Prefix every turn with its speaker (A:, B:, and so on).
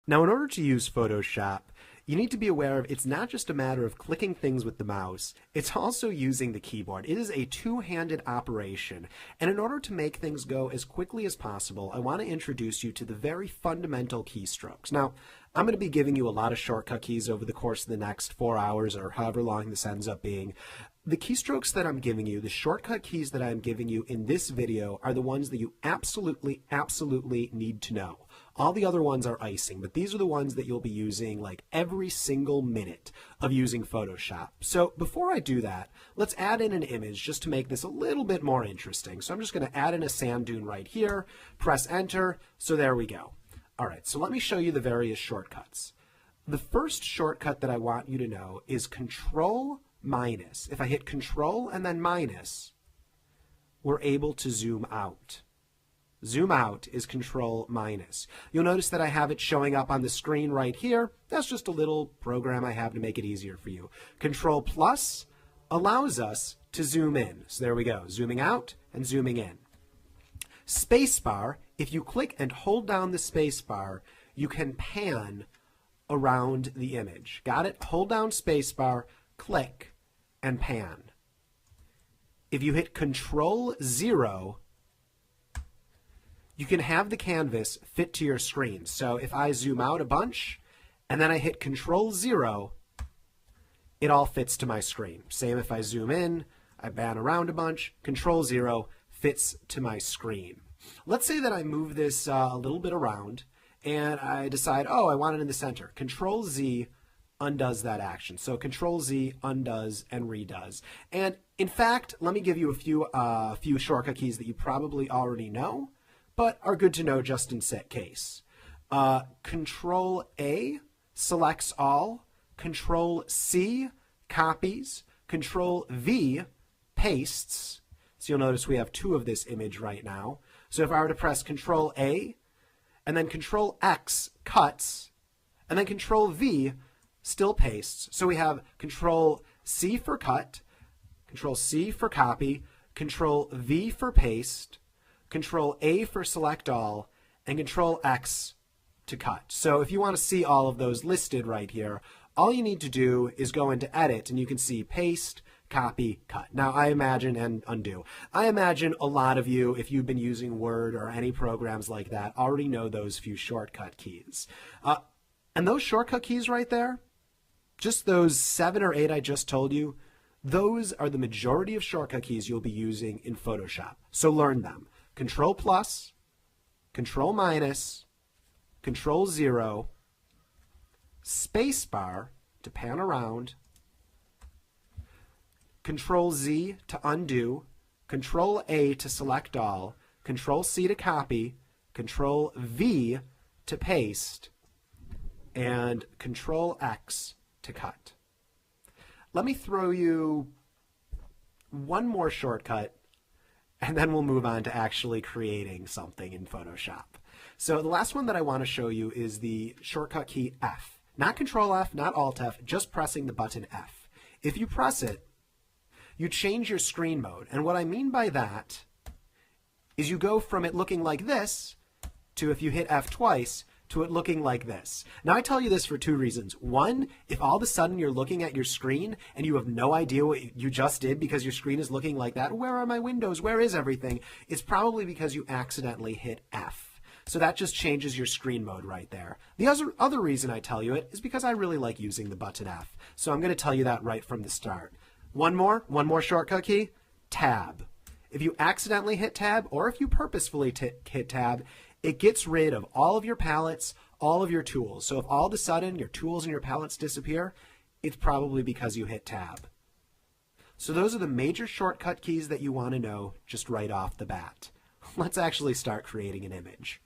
A: Now, in order to use Photoshop, you need to be aware of it's not just a matter of clicking things with the mouse, it's also using the keyboard. It is a two-handed operation, and in order to make things go as quickly as possible, I want to introduce you to the very fundamental keystrokes. Now, I'm going to be giving you a lot of shortcut keys over the course of the next 4 hours or however long this ends up being. The keystrokes that I'm giving you, the shortcut keys that I'm giving you in this video are the ones that you absolutely need to know. All the other ones are icing, but these are the ones that you'll be using like every single minute of using Photoshop. So before I do that, let's add in an image just to make this a little bit more interesting. So I'm just going to add in a sand dune right here, press enter, so there we go. All right, so let me show you the various shortcuts. The first shortcut that I want you to know is Control minus. If I hit Control and then minus, we're able to zoom out. Zoom out is Control minus. You'll notice that I have it showing up on the screen right here. That's just a little program I have to make it easier for you. Control plus allows us to zoom in. So there we go, zooming out and zooming in. Spacebar, if you click and hold down the spacebar, you can pan around the image. Got it? Hold down spacebar, click, and pan. If you hit Control 0, you can have the canvas fit to your screen. So if I zoom out a bunch and then I hit Control 0, it all fits to my screen. Same if I zoom in, I pan around a bunch, Control 0 fits to my screen. Let's say that I move this a little bit around and I decide, oh, I want it in the center. Control Z undoes that action. So Control Z undoes and redoes. And in fact, let me give you a few shortcut keys that you probably already know, but are good to know just in case. Control A selects all, Control C copies, Control V pastes. So you'll notice we have two of this image right now. So if I were to press Control A, and then Control X cuts, and then Control V still pastes. So we have Control C for cut, Control C for copy, Control V for paste, Control A for select all, and Control X to cut. So if you want to see all of those listed right here, all you need to do is go into Edit, and you can see Paste, Copy, Cut. Now, I imagine, and undo. I imagine a lot of you, if you've been using Word or any programs like that, already know those few shortcut keys. And those shortcut keys right there, just those 7 or 8 I just told you, those are the majority of shortcut keys you'll be using in Photoshop. So learn them. Control plus, Control minus, Control 0, spacebar to pan around, Control Z to undo, Control A to select all, Control C to copy, Control V to paste, and Control X to cut. Let me throw you one more shortcut, and then we'll move on to actually creating something in Photoshop. So the last one that I want to show you is the shortcut key F. Not Control F, not Alt F, just pressing the button F. If you press it, you change your screen mode. And what I mean by that is you go from it looking like this to, if you hit F twice, to it looking like this. Now, I tell you this for 2 reasons. One, if all of a sudden you're looking at your screen and you have no idea what you just did because your screen is looking like that, where are my windows? Where is everything? It's probably because you accidentally hit F. So that just changes your screen mode right there. The other reason I tell you it is because I really like using the button F. So I'm going to tell you that right from the start. One more shortcut key, Tab. If you accidentally hit Tab, or if you purposefully hit Tab, it gets rid of all of your palettes, all of your tools. So if all of a sudden your tools and your palettes disappear, it's probably because you hit Tab. So those are the major shortcut keys that you want to know just right off the bat. Let's actually start creating an image.